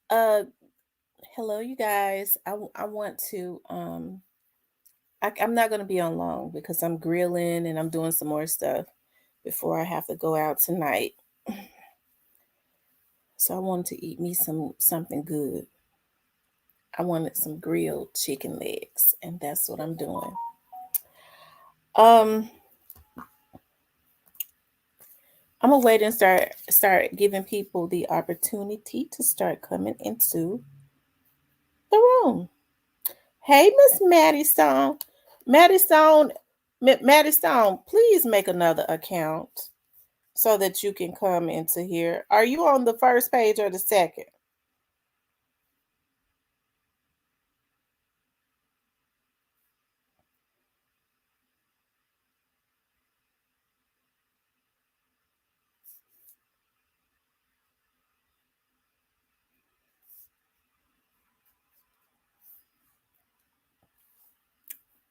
Uh, Hello, you guys. I want to I'm not gonna be on long because I'm grilling and I'm doing some more stuff before I have to go out tonight. So I wanted to eat me something good. I wanted some grilled chicken legs, and that's what I'm doing. Um, I'm gonna wait and start giving people the opportunity to start coming into the room. Hey, Miss Maddie Stone. Maddie Stone, Maddie Stone, please make another account so that you can come into here. Are you on the first page or the second?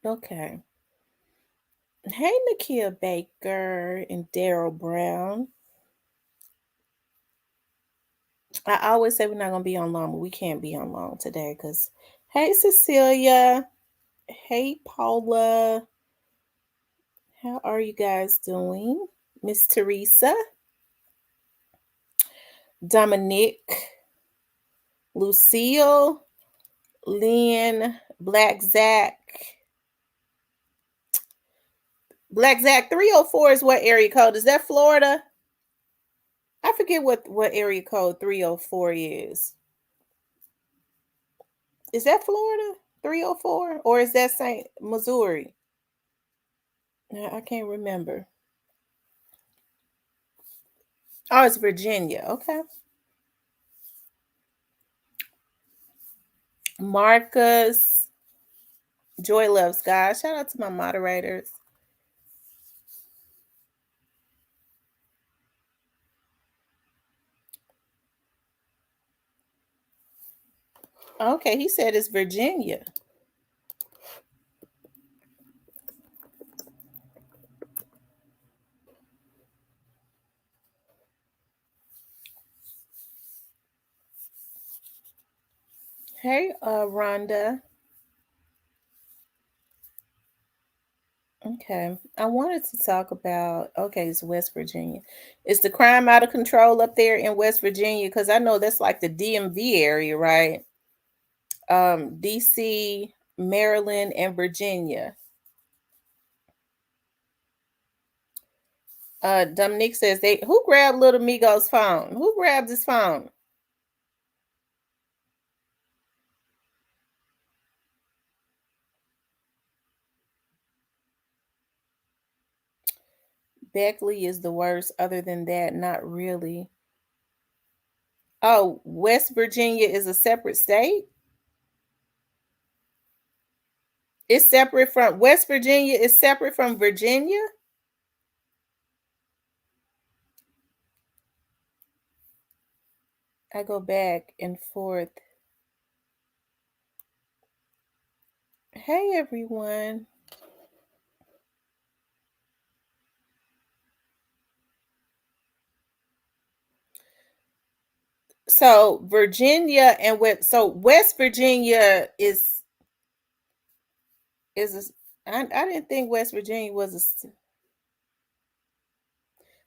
Okay. Hey, Nakia Baker and Daryl Brown. I always say we're not gonna be on long, but we can't be on long today because hey Cecilia, hey Paula, how are you guys doing? Miss Teresa, Dominique, Lucille, Lynn, Black Zach 304 is what area code? Is that Florida? I forget what area code 304 is. Is that Florida? 304? Or is that St. Missouri? I can't remember. Oh, it's Virginia. Okay. Marcus. Joy loves God. Shout out to my moderators. Okay, he said it's Virginia. Hey, Rhonda. Okay. I wanted to talk about, okay, it's West Virginia. Is the crime out of control up there in West Virginia? Because I know that's like the DMV area, right? DC, Maryland, and Virginia. Dominique says they who grabbed little Migo's phone? Who grabbed his phone? Beckley is the worst. Other than that, not really. Oh, West Virginia is a separate state. It's separate from West Virginia. Is separate from Virginia. I go back and forth. Hey everyone. So Virginia and West Virginia is I didn't think West Virginia was a.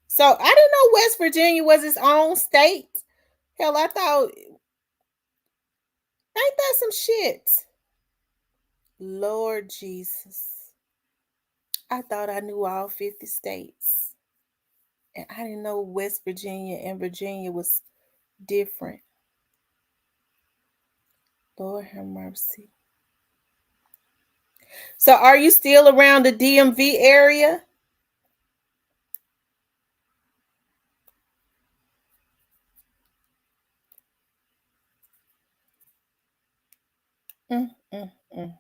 So I didn't know West Virginia was its own state. Hell, I thought ain't that some shit? Lord Jesus. I thought I knew all 50 states. And I didn't know West Virginia and Virginia was different. Lord have mercy. So are you still around the DMV area? Mm, mm, mm.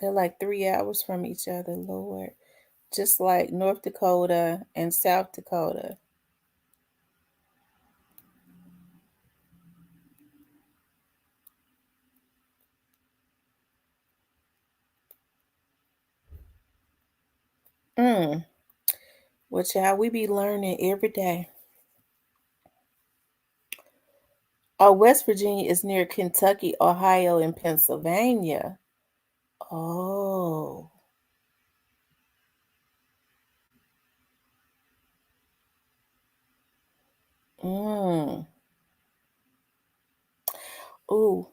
They're like 3 hours from each other, Lord. Just like North Dakota and South Dakota. Mm. Well, child, we be learning every day. Oh, West Virginia is near Kentucky, Ohio, and Pennsylvania. Oh. Mm. Ooh,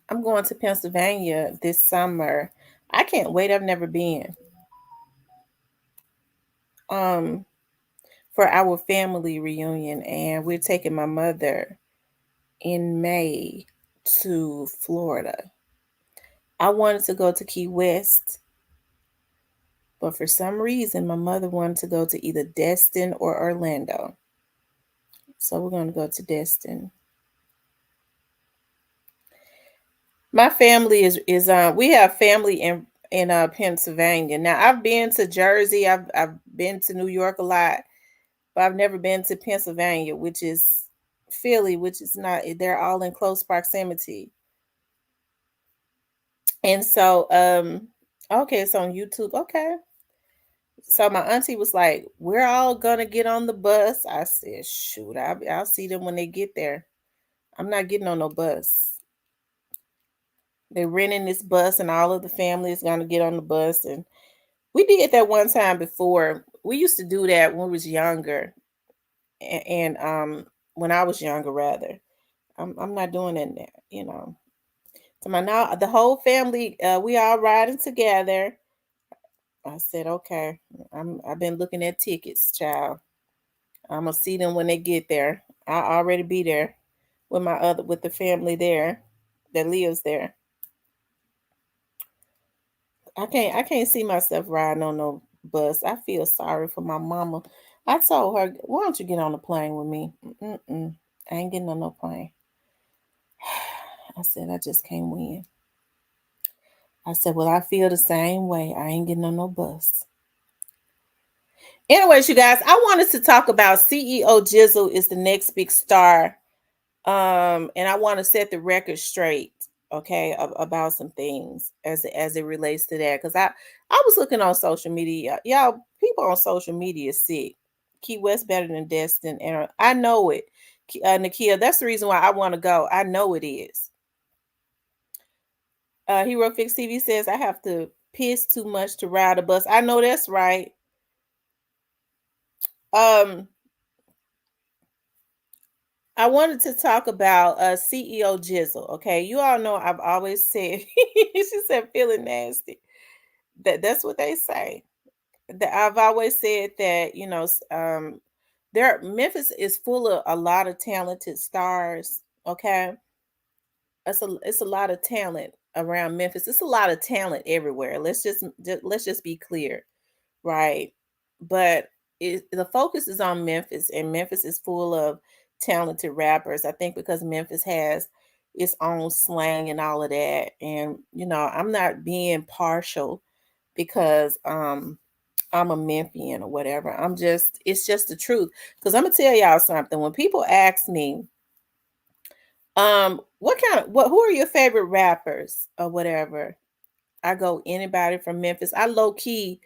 I'm going to Pennsylvania this summer. I can't wait. I've never been. Um, for our family reunion, and we're taking my mother in May to Florida. I wanted to go to Key West, but for some reason, my mother wanted to go to either Destin or Orlando. So we're going to go to Destin. My family is we have family in Pennsylvania. Now I've been to Jersey, I've been to New York a lot, but I've never been to Pennsylvania, which is Philly, which is not, they're all in close proximity. And so okay, it's on YouTube. Okay. So my auntie was like, "We're all gonna get on the bus." I said, "Shoot, I'll see them when they get there. I'm not getting on no bus." They're renting this bus, and all of the family is gonna get on the bus. And we did that one time before. We used to do that when we was younger, and when I was younger, rather. I'm not doing it now. So my now the whole family, we all riding together. I said, okay. I've been looking at tickets, child. I'm gonna see them when they get there. I'll already be there with the family there that lives there. I can't see myself riding on no bus. I feel sorry for my mama. I told her, why don't you get on the plane with me? Mm-mm. I ain't getting on no plane. I said, I just can't win. I said, well, I feel the same way. I ain't getting on no bus. Anyways, you guys, I wanted to talk about CEO Jizzle is the next big star. And I want to set the record straight, okay, about some things as it relates to that. Because I was looking on social media. Y'all, people on social media is sick. Key West better than Destin, and I know it. Nakia, that's the reason why I want to go. I know it is. Hero Fix TV says I have to piss too much to ride a bus. I know that's right. Um, I wanted to talk about CEO Jizzle. Okay, you all know I've always said she said feeling nasty. That's what they say. That I've always said that there Memphis is full of a lot of talented stars. Okay, it's a lot of talent around Memphis. It's a lot of talent everywhere. Let's just be clear, right? But the focus is on Memphis, and Memphis is full of talented rappers. I think because Memphis has its own slang and all of that. And I'm not being partial because I'm a Memphian or whatever. It's just the truth. Because I'm gonna tell y'all something. When people ask me, who are your favorite rappers or whatever, I go anybody from Memphis. I low key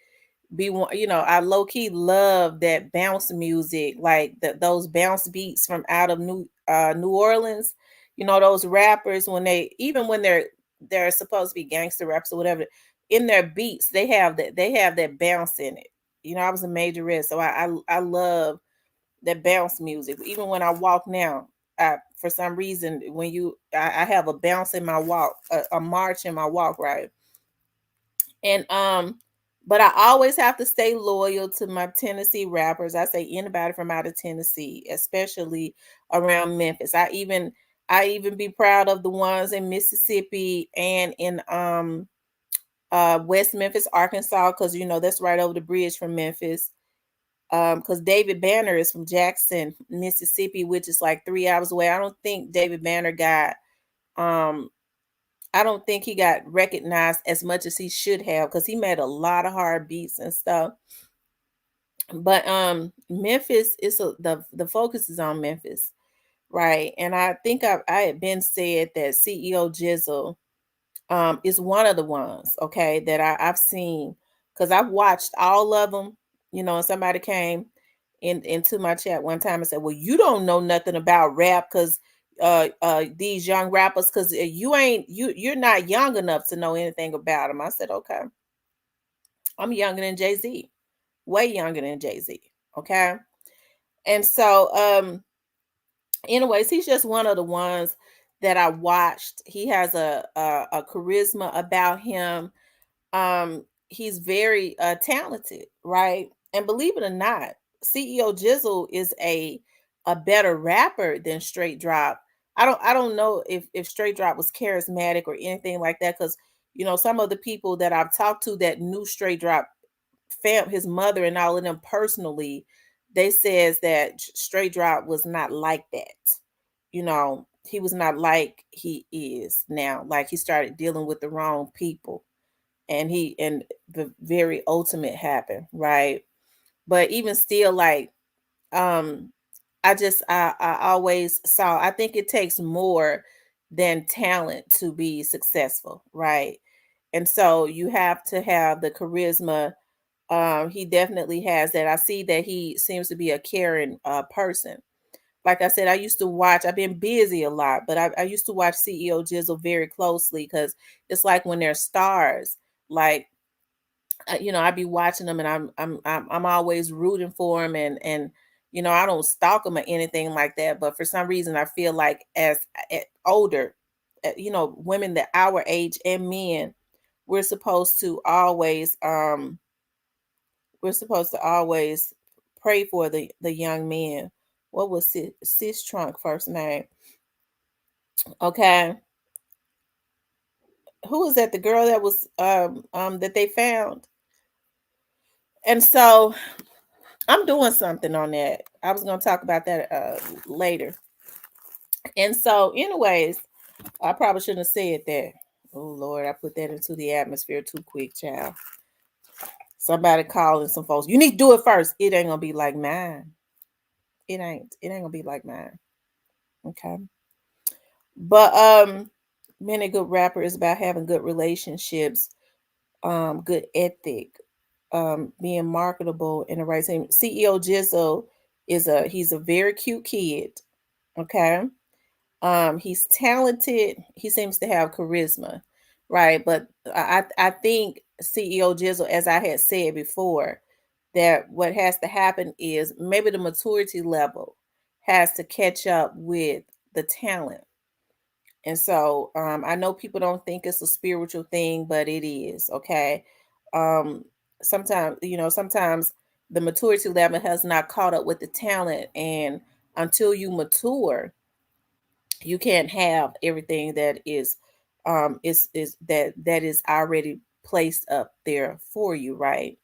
be one, I low key love that bounce music, like those bounce beats from out of New Orleans. Those rappers when they're supposed to be gangster raps or whatever, in their beats they have that bounce in it. I was a majorette, so I love that bounce music. Even when I walk now, for some reason I have a bounce in my walk, a march in my walk, right? And but I always have to stay loyal to my Tennessee rappers. I say anybody from out of Tennessee, especially around Memphis. I even be proud of the ones in Mississippi and in West Memphis, Arkansas, because that's right over the bridge from Memphis. Because David Banner is from Jackson, Mississippi, which is like 3 hours away. Um I don't think he got recognized as much as he should have, because he made a lot of hard beats and stuff. But Memphis is the focus is on Memphis, right? And I think I had been said that CEO Jizzle is one of the ones, okay, that I've seen, because I've watched all of them. And somebody came into my chat one time and said, well, you don't know nothing about rap because these young rappers, because you're not young enough to know anything about them. I said, okay, I'm younger than Jay-Z, way younger than Jay-Z. Okay. And so anyways, he's just one of the ones that I watched. He has a charisma about him. He's very talented, right? And believe it or not, CEO Jizzle is a better rapper than Straight Drop. I don't know if Straight Drop was charismatic or anything like that, because some of the people that I've talked to that knew Straight Drop, his mother and all of them personally, they says that Straight Drop was not like that. He was not like he is now. Like, he started dealing with the wrong people, and the very ultimate happened, right? But even still, like, um I always saw, I think it takes more than talent to be successful, right? And so you have to have the charisma. He definitely has that. I see that he seems to be a caring person. Like I said, I've been busy a lot, but I used to watch CEO Jizzle very closely, because it's like when they're stars, like, I'd be watching them, and I'm always rooting for them, and I don't stalk them or anything like that. But for some reason, I feel like as older, women that our age and men, we're supposed to always pray for the young men. What was Sis Trunk first name? Okay. Who was that? The girl that was that they found. And so I'm doing something on that. I was going to talk about that later. And so, anyways, I probably shouldn't have said that. Oh Lord, I put that into the atmosphere too quick, child. Somebody calling some folks. You need to do it first. It ain't gonna be like mine. It ain't. It ain't gonna be like mine. Okay. But being a good rapper is about having good relationships, good ethic, being marketable in the right thing. CEO Jizzle he's a very cute kid. Okay. He's talented. He seems to have charisma, right? But I think CEO Jizzle, as I had said before, that what has to happen is maybe the maturity level has to catch up with the talent. And so I know people don't think it's a spiritual thing, but it is. Okay. Um, sometimes the maturity level has not caught up with the talent, and until you mature, you can't have everything that is that is already placed up there for you, right?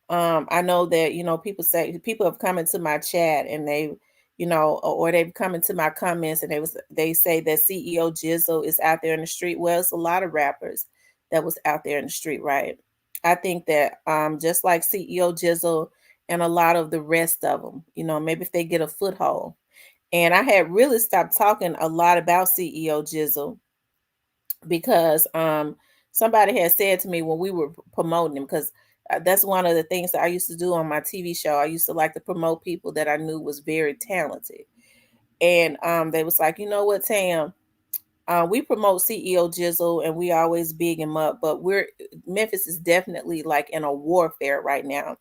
I know that people have come into my chat, and they or they've come into my comments, and they say that CEO Jizzle is out there in the street. Well, it's a lot of rappers that was out there in the street, right? I think that just like CEO Jizzle and a lot of the rest of them, maybe if they get a foothold. And I had really stopped talking a lot about CEO Jizzle, because somebody had said to me when we were promoting him, because that's one of the things that I used to do on my TV show. I used to like to promote people that I knew was very talented. And they was like, you know what, Tam, we promote CEO Jizzle and we always big him up, but Memphis is definitely like in a warfare right now.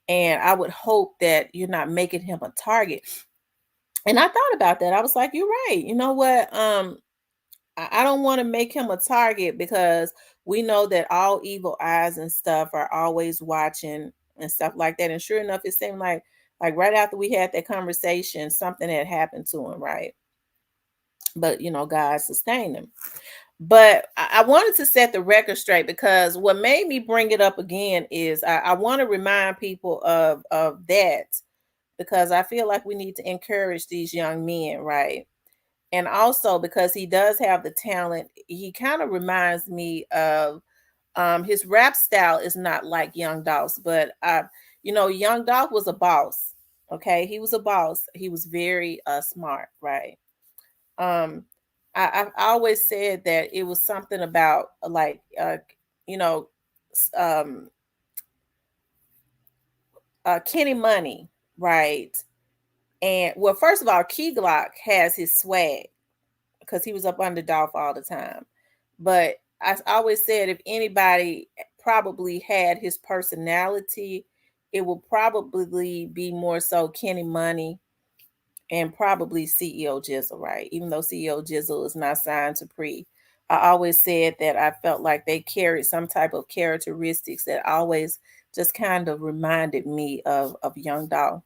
And I would hope that you're not making him a target. And I thought about that. I was like, you're right. You know what? I don't want to make him a target, because we know that all evil eyes and stuff are always watching and stuff like that. And sure enough, it seemed like right after we had that conversation, something had happened to him, right? But God sustained him. But I wanted to set the record straight, because what made me bring it up again is I want to remind people of that, because I feel like we need to encourage these young men, right? And also because he does have the talent, he kind of reminds me of his rap style is not like Young Dolph's, but Young Dolph was a boss. Okay, he was a boss. He was very smart, right? Um, I've always said that it was something about like you know um Kenny Money, right? And well, first of all, Key Glock has his swag. because he was up under Dolph all the time. But I always said if anybody probably had his personality, it will probably be more so Kenny Money and probably CEO Jizzle, right? Even though CEO Jizzle is not signed to Pre. I always said that I felt like they carried some type of characteristics that always just kind of reminded me of Young Dolph.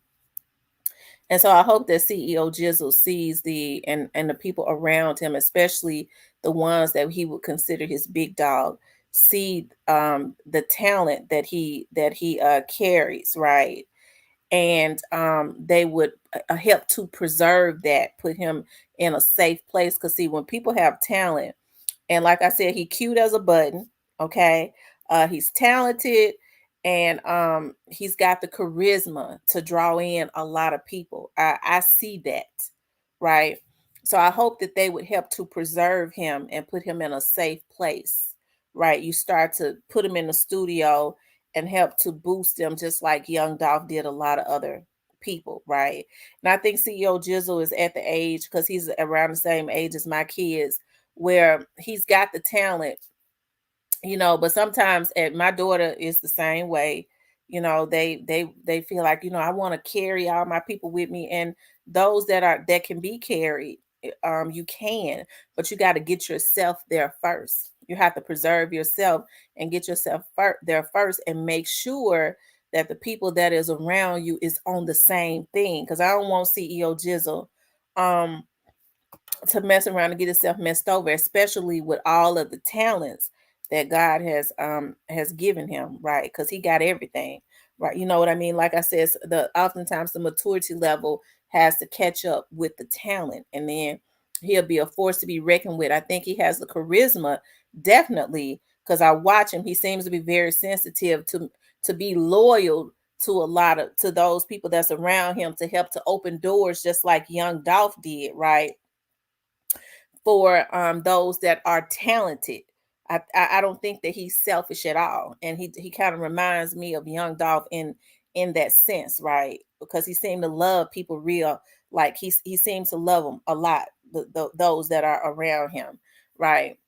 And so I hope that CEO Jizzle sees and the people around him, especially the ones that he would consider his big dog, see the talent that he carries, right? And they would help to preserve that, put him in a safe place. Because see, when people have talent, and like I said, he cute as a button. Okay. He's talented, and he's got the charisma to draw in a lot of people. I see that, right? So I hope that they would help to preserve him and put him in a safe place, right? You start to put him in the studio and help to boost him, just like Young Dolph did a lot of other people, right? And I think CEO Jizzle is at the age, because he's around the same age as my kids, where he's got the talent, but sometimes at my daughter is the same way. They feel like, I want to carry all my people with me, and those that can be carried, you can, but you got to get yourself there first. You have to preserve yourself and get yourself there first, and make sure that the people that is around you is on the same thing, because I don't want CEO Jizzle um to mess around and get himself messed over, especially with all of the talents that God has given him, right? Because he got everything, right? You know what I mean? Like I said, the oftentimes the maturity level has to catch up with the talent, and then he'll be a force to be reckoned with. I think he has the charisma, definitely, because I watch him. He seems to be very sensitive to be loyal to a lot of to those people that's around him, to help to open doors, just like Young Dolph did, right? For those that are talented. I don't think that he's selfish at all, and he kind of reminds me of Young Dolph in that sense, right? Because he seemed to love people real, like he seems to love them a lot, those that are around him, right?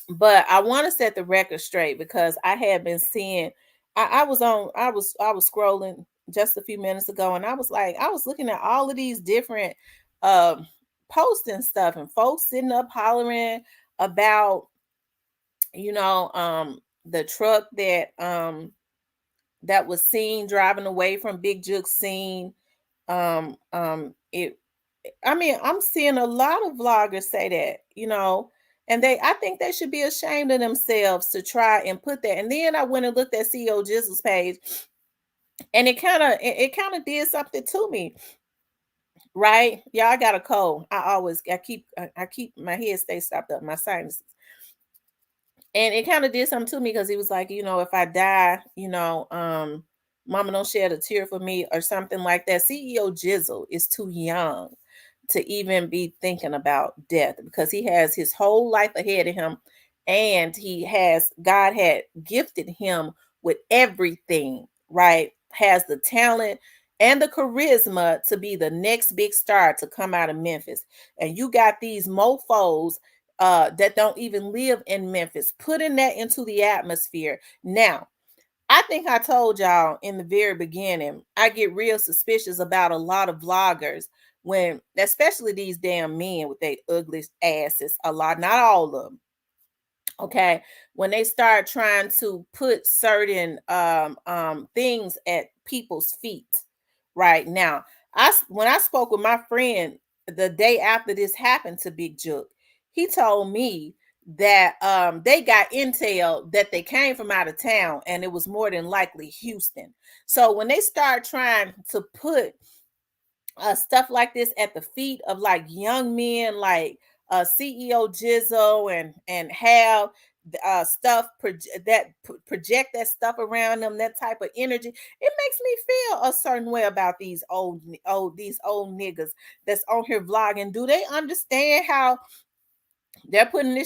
But I want to set the record straight, because I had been seeing, I was scrolling just a few minutes ago, and I was looking at all of these different um posts and stuff, and folks sitting up hollering about, the truck that was seen driving away from Big Juke's scene. It I mean, I'm seeing a lot of vloggers say that, and I think they should be ashamed of themselves to try and put that. And then I went and looked at CEO Jizzle's page, and it kind of did something to me, right? Yeah, I got a cold. I keep my head stay stopped up, my sinuses. And it kind of did something to me, because he was like, if I die, mama don't shed a tear for me, or something like that. CEO Jizzle is too young to even be thinking about death, because he has his whole life ahead of him, and God had gifted him with everything, right? Has the talent and the charisma to be the next big star to come out of Memphis. And you got these mofos that don't even live in Memphis putting that into the atmosphere. Now, I think I told y'all in the very beginning, I get real suspicious about a lot of vloggers, when, especially these damn men with their ugly asses, a lot, not all of them. Okay, when they start trying to put certain things at people's feet. Right now, when I spoke with my friend the day after this happened to Big Juke, he told me that they got intel that they came from out of town, and it was more than likely Houston. So when they start trying to put stuff like this at the feet of like young men, like CEO Jizzle, and have project that stuff around them, that type of energy, it makes me feel a certain way about these old niggas that's on here vlogging. Do they understand how they're putting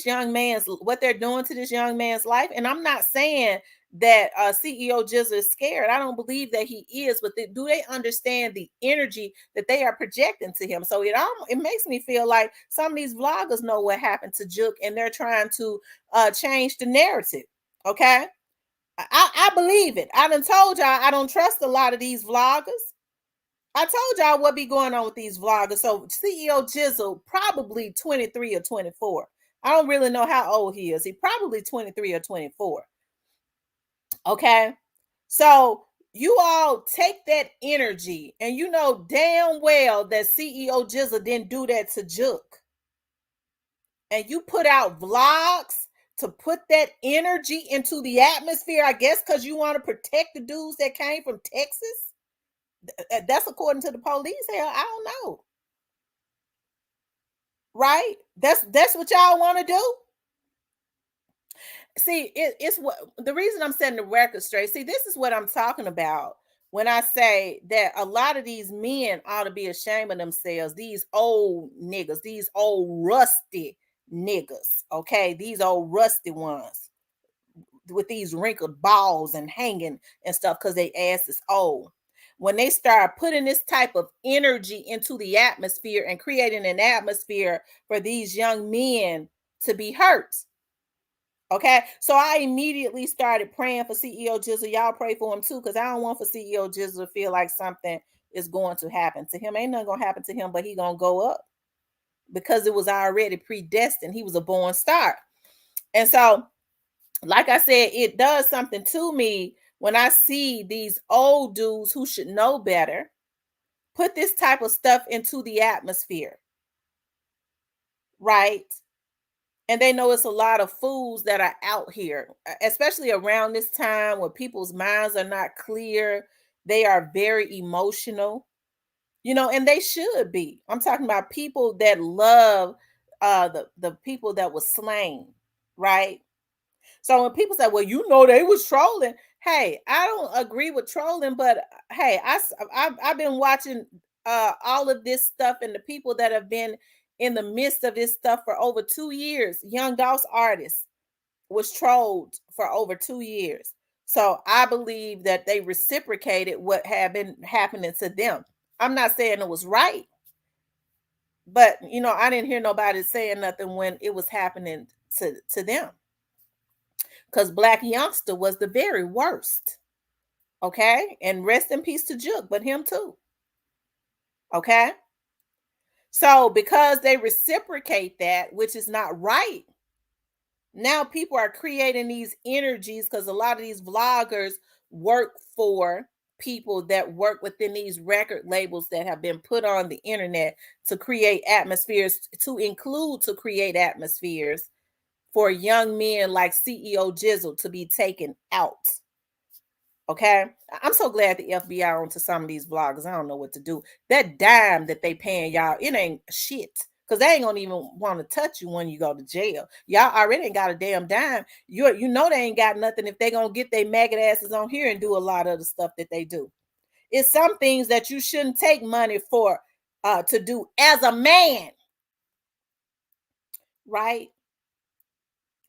what they're doing to this young man's life? And I'm not saying that CEO Jizzle is scared. I don't believe that he is, but do they understand the energy that they are projecting to him? So it makes me feel like some of these vloggers know what happened to Juke, and they're trying to change the narrative. Okay, I believe it. I done told y'all I don't trust a lot of these vloggers. I told y'all what be going on with these vloggers. So CEO Jizzle probably 23 or 24. I don't really know how old he is. He probably 23 or 24. Okay. So you all take that energy, and you know damn well that CEO Jizzle didn't do that to Juke. And you put out vlogs to put that energy into the atmosphere, I guess, because you want to protect the dudes that came from Texas. That's according to the police. Hell, I don't know. Right? That's what y'all want to do. See, it's what the reason I'm setting the record straight. See, this is what I'm talking about when I say that a lot of these men ought to be ashamed of themselves. These old niggas, these old rusty niggas, okay, these old rusty ones with these wrinkled balls and hanging and stuff because they ass is old. When they start putting this type of energy into the atmosphere and creating an atmosphere for these young men to be hurt. Okay, so I immediately started praying for CEO Jizzle. Y'all pray for him too, because I don't want for CEO Jizzle to feel like something is going to happen to him. Ain't nothing gonna happen to him, but he gonna go up because it was already predestined. He was a born star. And so, like I said, it does something to me when I see these old dudes who should know better put this type of stuff into the atmosphere, right? And they know it's a lot of fools that are out here, especially around this time when people's minds are not clear. They are very emotional, and they should be. I'm talking about people that love the people that was slain, right? So when people say, "Well, they was trolling," hey, I don't agree with trolling, but hey, I've been watching all of this stuff, and the people that have been in the midst of this stuff for over 2 years. Young Dolph's artist was trolled for over 2 years. So I believe that they reciprocated what had been happening to them. I'm not saying it was right, but I didn't hear nobody saying nothing when it was happening to them. Because Black Youngster was the very worst. Okay. And rest in peace to Juke, but him too. Okay. So because they reciprocate that, which is not right, now people are creating these energies because a lot of these vloggers work for people that work within these record labels that have been put on the internet to create atmospheres, to create atmospheres for young men like CEO Jizzle to be taken out. Okay, I'm so glad the FBI onto some of these vloggers. I don't know what to do. That dime that they paying y'all, it ain't shit. Cause they ain't gonna even want to touch you when you go to jail. Y'all already ain't got a damn dime. You know they ain't got nothing if they gonna get their maggot asses on here and do a lot of the stuff that they do. It's some things that you shouldn't take money for to do as a man, right?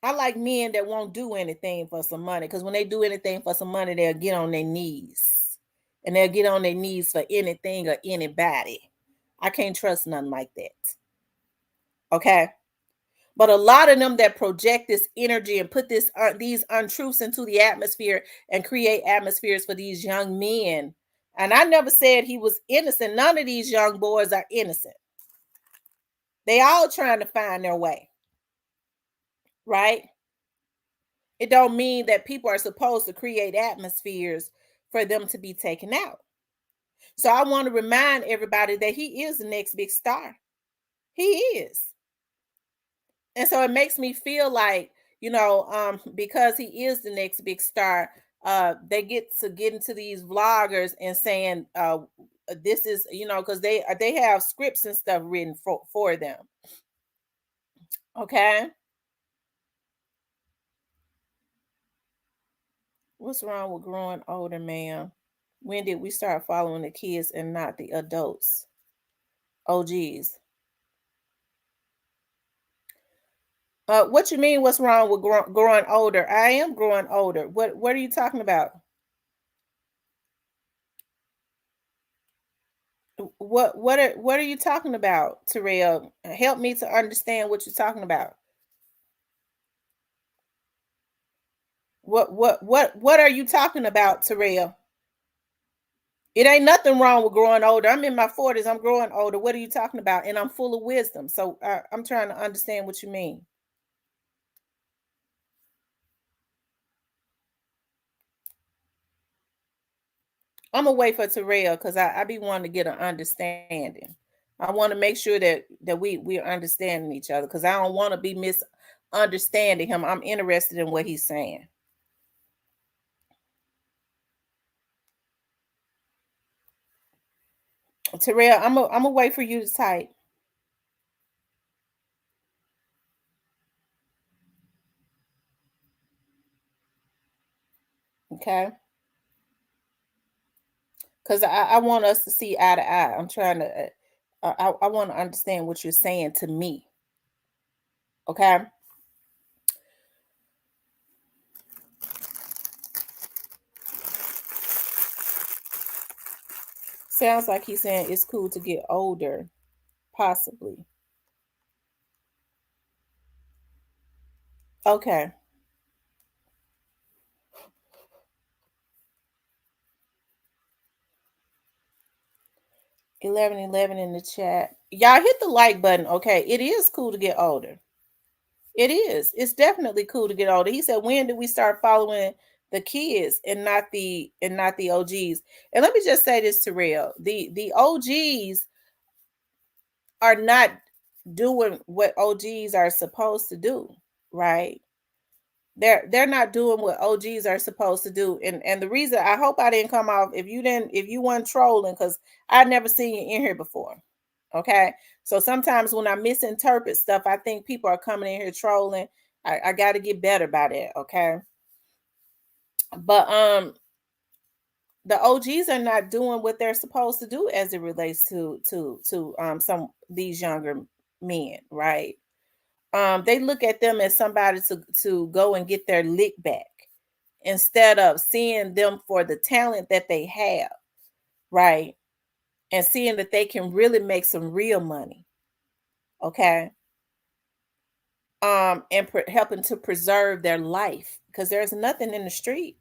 I like men that won't do anything for some money, because when they do anything for some money, they'll get on their knees. And they'll get on their knees for anything or anybody. I can't trust nothing like that. Okay. But a lot of them that project this energy and put these untruths into the atmosphere and create atmospheres for these young men. And I never said he was innocent. None of these young boys are innocent. They all trying to find their way. Right? It don't mean that people are supposed to create atmospheres for them to be taken out. So I want to remind everybody that he is the next big star. He is. And so it makes me feel like, because he is the next big star, they get into these vloggers and saying, this is, because they have scripts and stuff written for them. Okay. What's wrong with growing older, ma'am? When did we start following the kids and not the adults? Oh, geez. What you mean? What's wrong with growing older? I am growing older. What are you talking about? What are you talking about, Terrell? Help me to understand what you're talking about. What are you talking about, Terrell? It ain't nothing wrong with growing older. I'm in my 40s. I'm growing older. What are you talking about? And I'm full of wisdom. So I'm trying to understand what you mean. I'm gonna wait for Terrell because I be wanting to get an understanding. I want to make sure that we're understanding each other because I don't want to be misunderstanding him. I'm interested in what he's saying. Terrell, I'm gonna wait for you to type. Okay. Because I want us to see eye to eye. I'm trying to I want to understand what you're saying to me. Okay. Sounds like he's saying it's cool to get older, possibly. Okay. 1111 in the chat. Y'all hit the like button. Okay. It is cool to get older. It is. It's definitely cool to get older. He said, when did we start following the kids and not the OGs? And let me just say this to real. The OGs are not doing what OGs are supposed to do, right? They're not doing what OGs are supposed to do. And the reason I hope I didn't come off if you weren't trolling, because I'd never seen you in here before. Okay. So sometimes when I misinterpret stuff, I think people are coming in here trolling. I gotta get better by that. Okay. But the OGs are not doing what they're supposed to do as it relates to some these younger men, right? They look at them as somebody to go and get their lick back instead of seeing them for the talent that they have, right? And seeing that they can really make some real money, okay? And helping to preserve their life because there's nothing in the street.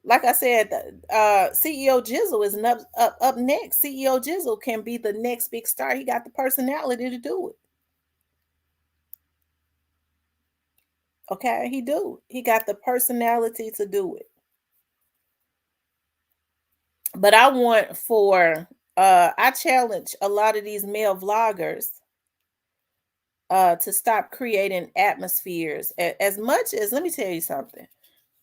Like I said, CEO Jizzle is up next. CEO Jizzle can be the next big star. He got the personality to do it. Okay, he do. He got the personality to do it. But I want for I challenge a lot of these male vloggers to stop creating atmospheres as much as, let me tell you something.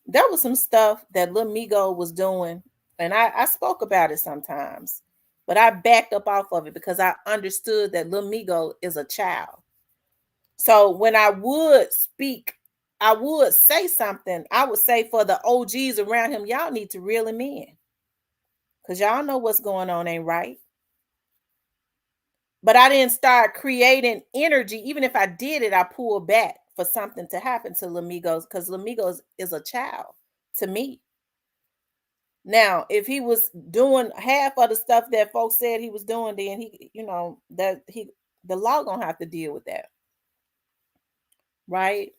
There was some stuff that Lil Migo was doing, and I spoke about it sometimes, but I backed up off of it because I understood that Lil Migo is a child. So when I would speak, I would say something. I would say for the OGs around him, y'all need to reel him in because y'all know what's going on ain't right. But I didn't start creating energy. Even if I did it, I pulled back for something to happen to Lamigos because Lamigos is a child to me. Now, if he was doing half of the stuff that folks said he was doing, then the law gonna have to deal with that, right?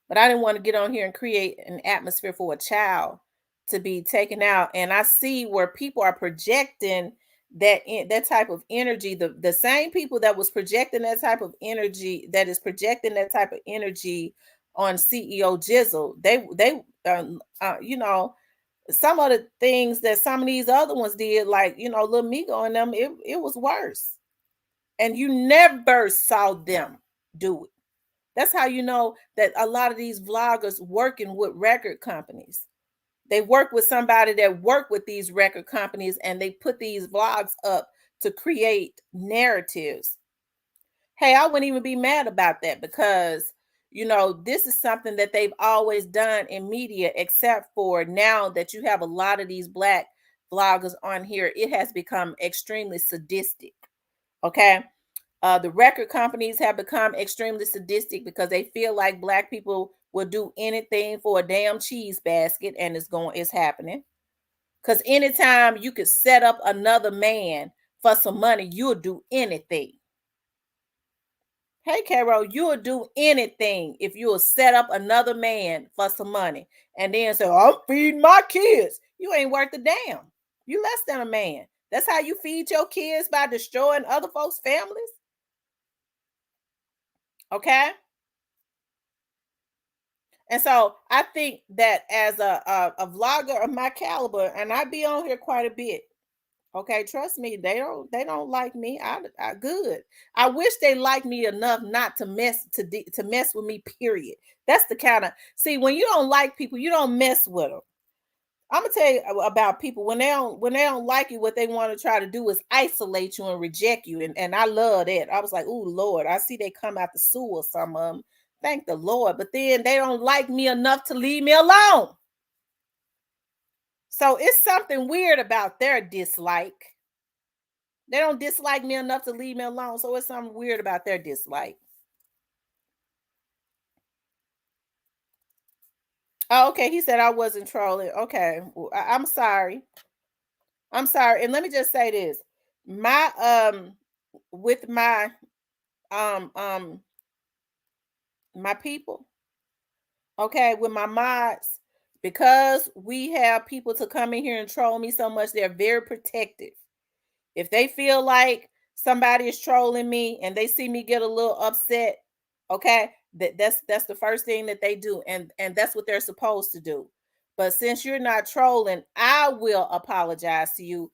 But I didn't want to get on here and create an atmosphere for a child to be taken out. And I see where people are projecting that type of energy. The same people that was projecting that type of energy, that is projecting that type of energy on CEO Jizzle. They some of the things that some of these other ones did, like Lil Migo and them, it was worse. And you never saw them do it. That's how you know that a lot of these vloggers working with record companies. They work with somebody that work with these record companies and they put these vlogs up to create narratives. Hey, I wouldn't even be mad about that because this is something that they've always done in media, except for now that you have a lot of these black vloggers on here, it has become extremely sadistic. Okay. The record companies have become extremely sadistic because they feel like Black people will do anything for a damn cheese basket, and it's happening. Because anytime you could set up another man for some money, you'll do anything. Hey, Carol, you'll do anything if you'll set up another man for some money and then say, I'm feeding my kids. You ain't worth a damn. You less than a man. That's how you feed your kids, by destroying other folks' families. Okay. And so I think that as a vlogger of my caliber, and I be on here quite a bit. Okay, trust me, they don't like me. I good. I wish they liked me enough not to mess with me. Period. That's the kind of, see, when you don't like people, you don't mess with them. I'm gonna tell you about people when they don't like you. What they want to try to do is isolate you and reject you. And I love that. I was like, oh Lord, I see they come out the sewer. Some of them, thank the Lord. But then they don't like me enough to leave me alone. So it's something weird about their dislike. They don't dislike me enough to leave me alone. So it's something weird about their dislike. Oh, okay. He said I wasn't trolling. Okay. Well, I'm sorry. I'm sorry. And let me just say this. My with um um my people, okay, with my mods, because we have people to come in here and troll me so much, they're very protective. If they feel like somebody is trolling me and they see me get a little upset, okay, that's the first thing that they do, and that's what they're supposed to do. But since you're not trolling, I will apologize to you.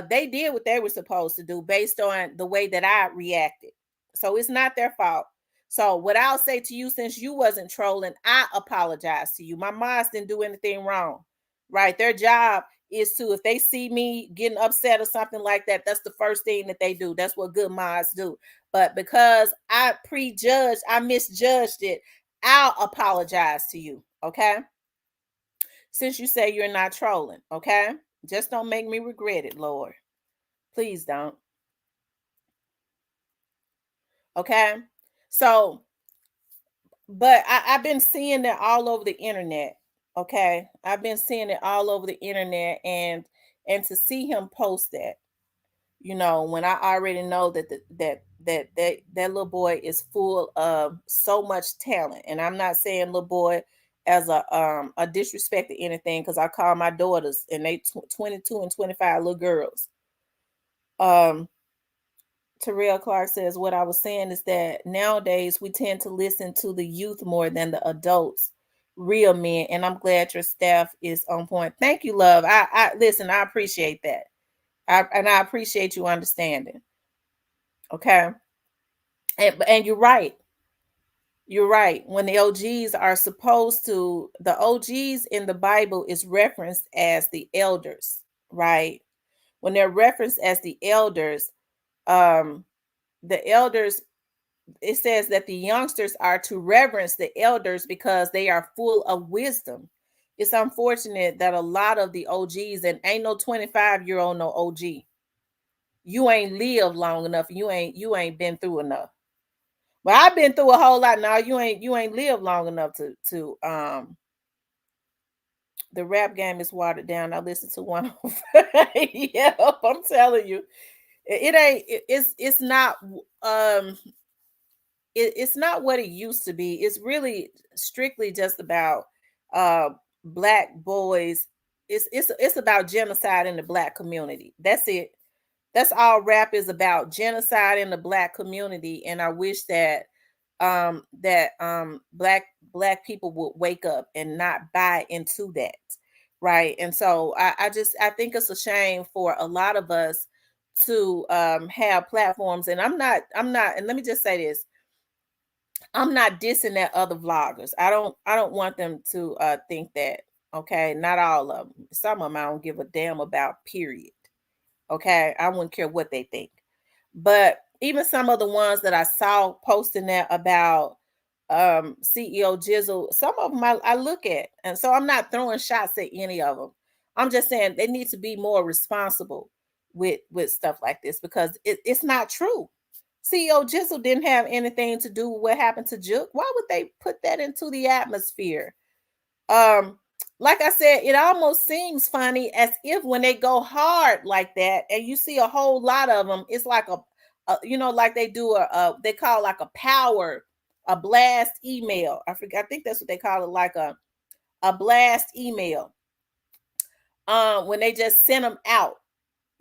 They did what they were supposed to do based on the way that I reacted. So it's not their fault. So what I'll say to you, since you wasn't trolling, I apologize to you. My moms didn't do anything wrong, right? Their job is to, if they see me getting upset or something like that, that's the first thing that they do. That's what good mods do. But because I prejudged, I misjudged it, I'll apologize to you. Okay. Since you say you're not trolling, okay? Just don't make me regret it, Lord. Please don't. Okay. So, but I've been seeing that all over the internet. Okay. I've been seeing it all over the internet, and to see him post that, when I already know that that little boy is full of so much talent. And I'm not saying little boy as a disrespect to anything, because I call my daughters, and they 22 and 25 little girls. um Terrell Clark says, what I was saying is that nowadays we tend to listen to the youth more than the adults, real men. And I'm glad your staff is on point. Thank you, love. I listen, I appreciate that. I appreciate you understanding. Okay. And you're right. You're right. When the OGs are supposed to, the OGs in the Bible is referenced as the elders, right? When they're referenced as um, the elders, it says that the youngsters are to reverence the elders because they are full of wisdom. It's unfortunate that a lot of the OGs, and ain't no 25-year-old no OG. You ain't lived long enough. You ain't been through enough. Well, I've been through a whole lot. Now you ain't lived long enough to the rap game is watered down. I listen to one. Yeah, I'm telling you, it ain't. It's not. It's not what it used to be. It's really strictly just about uh black boys. It's about genocide in the black community. That's it. That's all rap is about, genocide in the black community. And I wish that black people would wake up and not buy into that, right? And so I think it's a shame for a lot of us to have platforms. And I'm not, and let me just say this, I'm not dissing that other vloggers. I don't want them to think that. Okay, not all of them. Some of them I don't give a damn about, period. Okay, I wouldn't care what they think. But even some of the ones that I saw posting that about CEO Jizzle, some of them I look at. And so I'm not throwing shots at any of them. I'm just saying they need to be more responsible with stuff like this, because it's not true. CEO Jizzle didn't have anything to do with what happened to Juke. Why would they put that into the atmosphere? Um, like I said, it almost seems funny as if when they go hard like that, and you see a whole lot of them, it's like like they do they call like a blast email. I forget. I think that's what they call it, like a blast email. When they just send them out,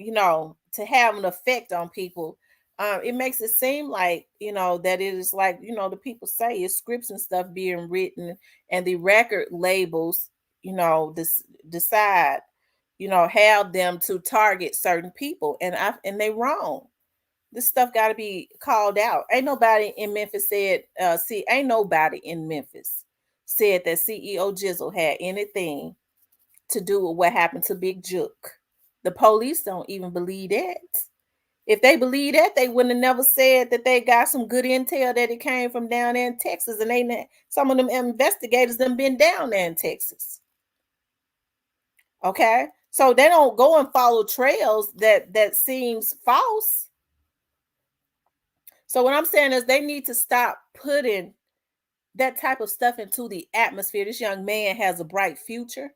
to have an effect on people. It makes it seem like, that it is like, the people say it's scripts and stuff being written, and the record labels, decide, have them to target certain people, and they wrong. This stuff got to be called out. Ain't nobody in Memphis said, ain't nobody in Memphis said that CEO Jizzle had anything to do with what happened to Big Juke. The police don't even believe that. If they believe that, they wouldn't have never said that they got some good intel that it came from down there in Texas, and some of them investigators done been down there in Texas. Okay, so they don't go and follow trails that seems false. So what I'm saying is they need to stop putting that type of stuff into the atmosphere. This young man has a bright future.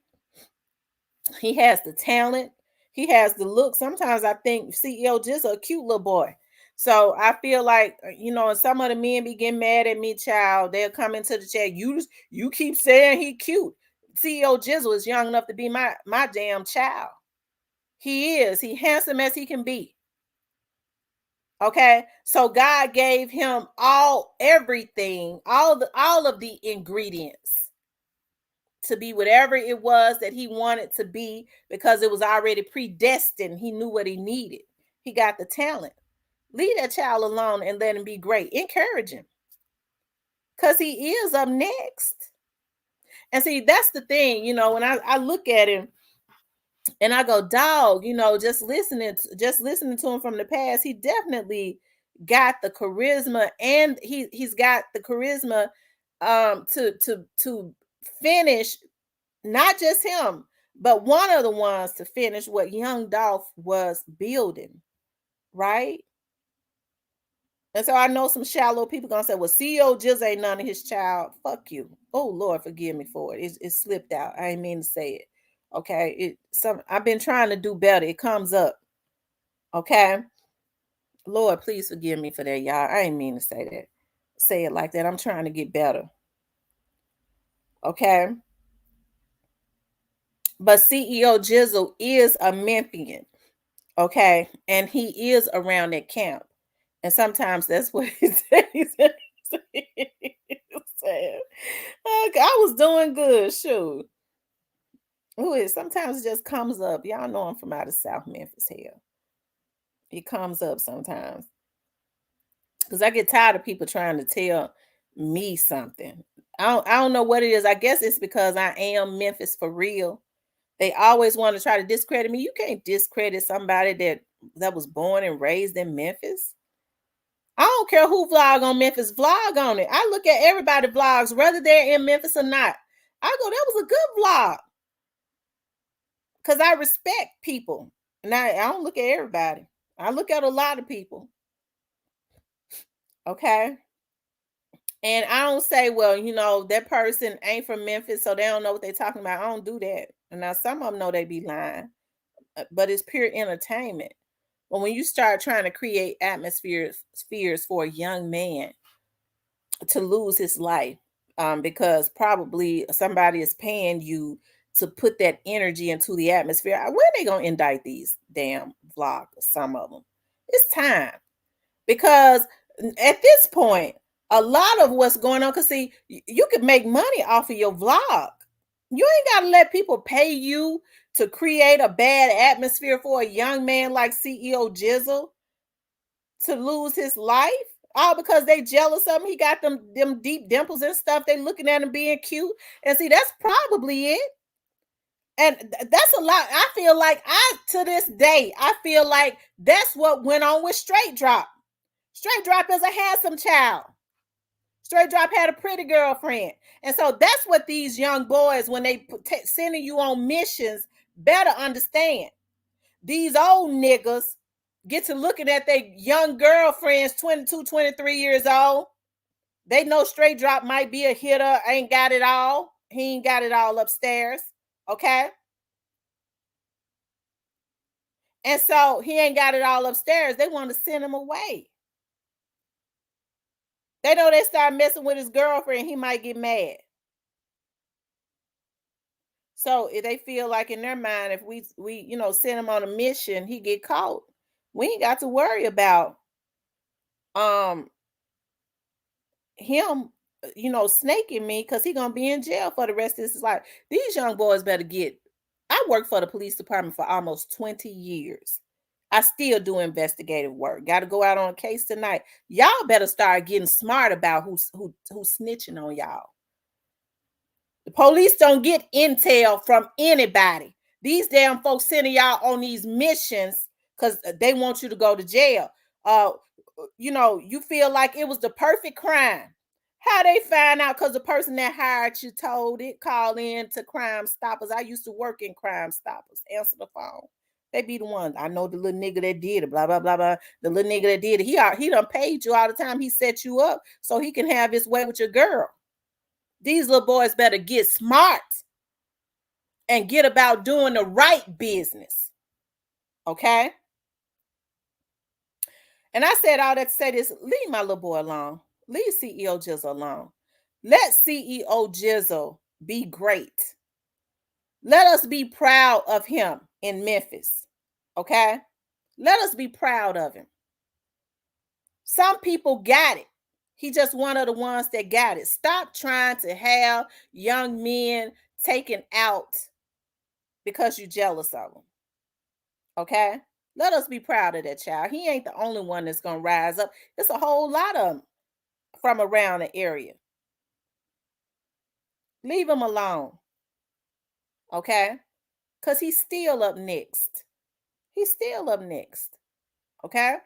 He has the talent. He has the look. Sometimes I think CEO just a cute little boy. So I feel like, and some of the men be getting mad at me, child. They'll come into the chat. You keep saying he cute. CEO Jizzle is young enough to be my damn child. He is. He handsome as he can be. Okay, so God gave him everything, all of the ingredients to be whatever it was that he wanted to be, because it was already predestined. He knew what he needed. He got the talent. Leave that child alone and let him be great. Encourage him, because he is up next. And see, that's the thing, when I look at him and I go, dog, just listening to him from the past, he definitely got the charisma, and he's got the charisma to finish, not just him, but one of the ones to finish what young Dolph was building, right? And so I know some shallow people gonna say, well, CEO just ain't none of his child. Fuck you. Oh Lord, forgive me for it. It slipped out. I ain't mean to say it. Okay. I've been trying to do better. It comes up. Okay. Lord, please forgive me for that, y'all. I ain't mean to say that. Say it like that. I'm trying to get better. Okay. But CEO Jizzle is a Memphian. Okay. And he is around that camp. And sometimes that's what he said. Okay, I was doing good. Shoot. Sometimes it just comes up. Y'all know I'm from out of South Memphis here. It comes up sometimes. Because I get tired of people trying to tell me something. I don't know what it is. I guess it's because I am Memphis for real. They always want to try to discredit me. You can't discredit somebody that was born and raised in Memphis. I don't care who vlog on Memphis, vlog on it. I look at everybody vlogs, whether they're in Memphis or not. I go, that was a good vlog. Because I respect people. And I don't look at everybody. I look at a lot of people. Okay. And I don't say, well, that person ain't from Memphis, so they don't know what they're talking about. I don't do that. And now some of them know they be lying. But it's pure entertainment. But when you start trying to create atmospheres for a young man to lose his life, because probably somebody is paying you to put that energy into the atmosphere, when are they going to indict these damn vloggers, some of them? It's time. Because at this point, a lot of what's going on, because see, you could make money off of your vlog. You ain't got to let people pay you to create a bad atmosphere for a young man like CEO Jizzle to lose his life, all because they jealous of him. He got them deep dimples and stuff. They looking at him being cute. And see, that's probably it. And that's a lot. I feel like to this day, I feel like that's what went on with Straight Drop. Straight Drop is a handsome child. Straight Drop had a pretty girlfriend. And so that's what these young boys, when they sending you on missions, better understand. These old niggas get to looking at their young girlfriends, 22, 23 years old. They know straight drop might be a hitter, ain't got it all. He ain't got it all upstairs. Okay. And so he ain't got it all upstairs. They want to send him away. They know they start messing with his girlfriend, he might get mad. So if they feel like in their mind, if we send him on a mission, he get caught. We ain't got to worry about um him, snaking me because he gonna be in jail for the rest of his life. These young boys better get. I worked for the police department for almost 20 years. I still do investigative work. Got to go out on a case tonight. Y'all better start getting smart about who's snitching on y'all. The police don't get intel from anybody. These damn folks sending y'all on these missions because they want you to go to jail. You feel like it was the perfect crime. How they find out? Because the person that hired you told it. Call in to Crime Stoppers. I used to work in Crime Stoppers. Answer the phone. They be the ones. I know the little nigga that did it. Blah blah blah blah. The little nigga that did it. He done paid you all the time. He set you up so he can have his way with your girl. These little boys better get smart and get about doing the right business. Okay? And I said all that to say this, leave my little boy alone. Leave CEO Jizzle alone. Let CEO Jizzle be great. Let us be proud of him in Memphis. Okay? Let us be proud of him. Some people got it. He just one of the ones that got it. Stop trying to have young men taken out because you're jealous of them. Okay? Let us be proud of that child. He ain't the only one that's going to rise up. It's a whole lot of them from around the area. Leave him alone. Okay? Because he's still up next. He's still up next. Okay?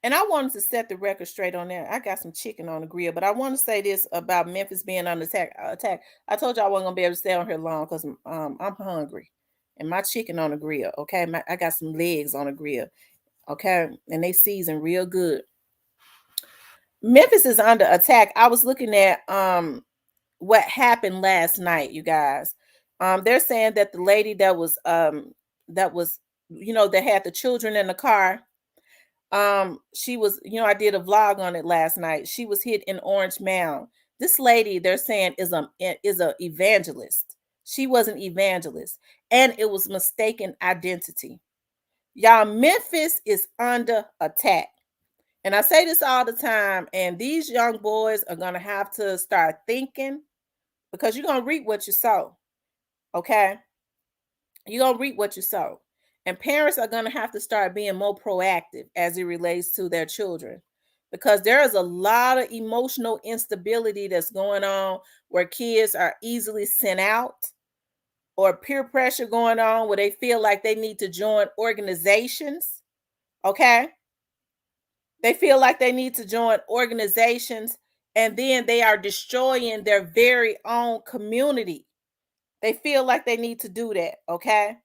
And I wanted to set the record straight on there. I got some chicken on the grill, but I want to say this about Memphis being under attack. I told you I wasn't gonna be able to stay on here long because I'm hungry, and my chicken on the grill. Okay, I got some legs on the grill. Okay, and they season real good. Memphis is under attack. I was looking at what happened last night, you guys. They're saying that the lady that had the children in the car. She was, I did a vlog on it last night. She was hit in Orange Mound. This lady, they're saying, is a evangelist. She was an evangelist, and it was mistaken identity. Y'all, Memphis is under attack. And I say this all the time, and these young boys are going to have to start thinking because you're going to reap what you sow. Okay? You're going to reap what you sow. And parents are going to have to start being more proactive as it relates to their children because there is a lot of emotional instability that's going on where kids are easily sent out or peer pressure going on where they feel like they need to join organizations. Okay? They feel like they need to join organizations and then they are destroying their very own community. They feel like they need to do that. Okay?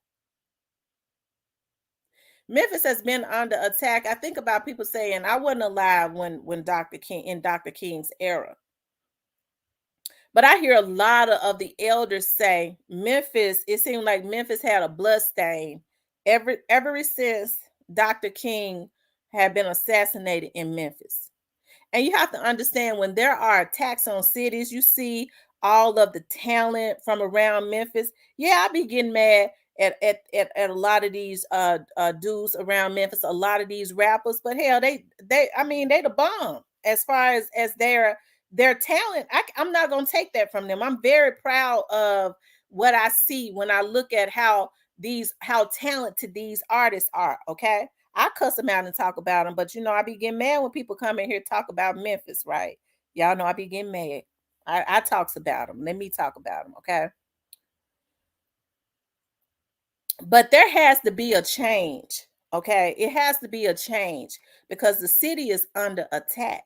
Memphis has been under attack. I think about people saying I wasn't alive when Dr. King's era. But I hear a lot of the elders say Memphis, it seemed like Memphis had a blood stain ever since Dr. King had been assassinated in Memphis. And you have to understand when there are attacks on cities, you see all of the talent from around Memphis. Yeah, I be getting mad at a lot of these dudes around Memphis, a lot of these rappers, but hell, they they the bomb as far as their talent. I'm not gonna take that from them. I'm very proud of what I see when I look at how talented these artists are. Okay. I cuss them out and talk about them, but I be getting mad when people come in here talk about Memphis, right? Y'all know I be getting mad. I talks about them. Let me talk about them, okay? But there has to be a change, okay? It has to be a change because the city is under attack.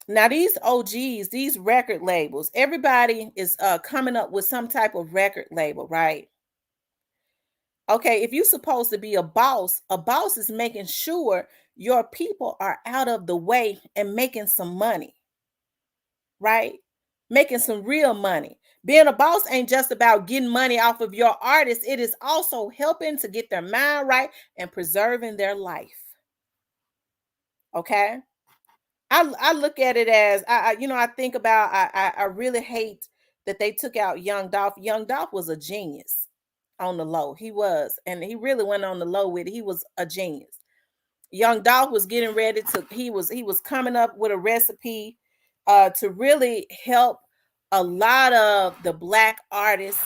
Now, these OGs, these record labels, everybody is coming up with some type of record label, right? Okay, if you're supposed to be a boss is making sure your people are out of the way and making some money, right? Making some real money. Being a boss ain't just about getting money off of your artists, it is also helping to get their mind right and preserving their life. Okay? I look at it as I think about I really hate that they took out Young Dolph. Young Dolph was a genius on the low. He was, and he really went on the low with it. He was a genius. Young Dolph was getting ready to he was coming up with a recipe to really help a lot of the black artists,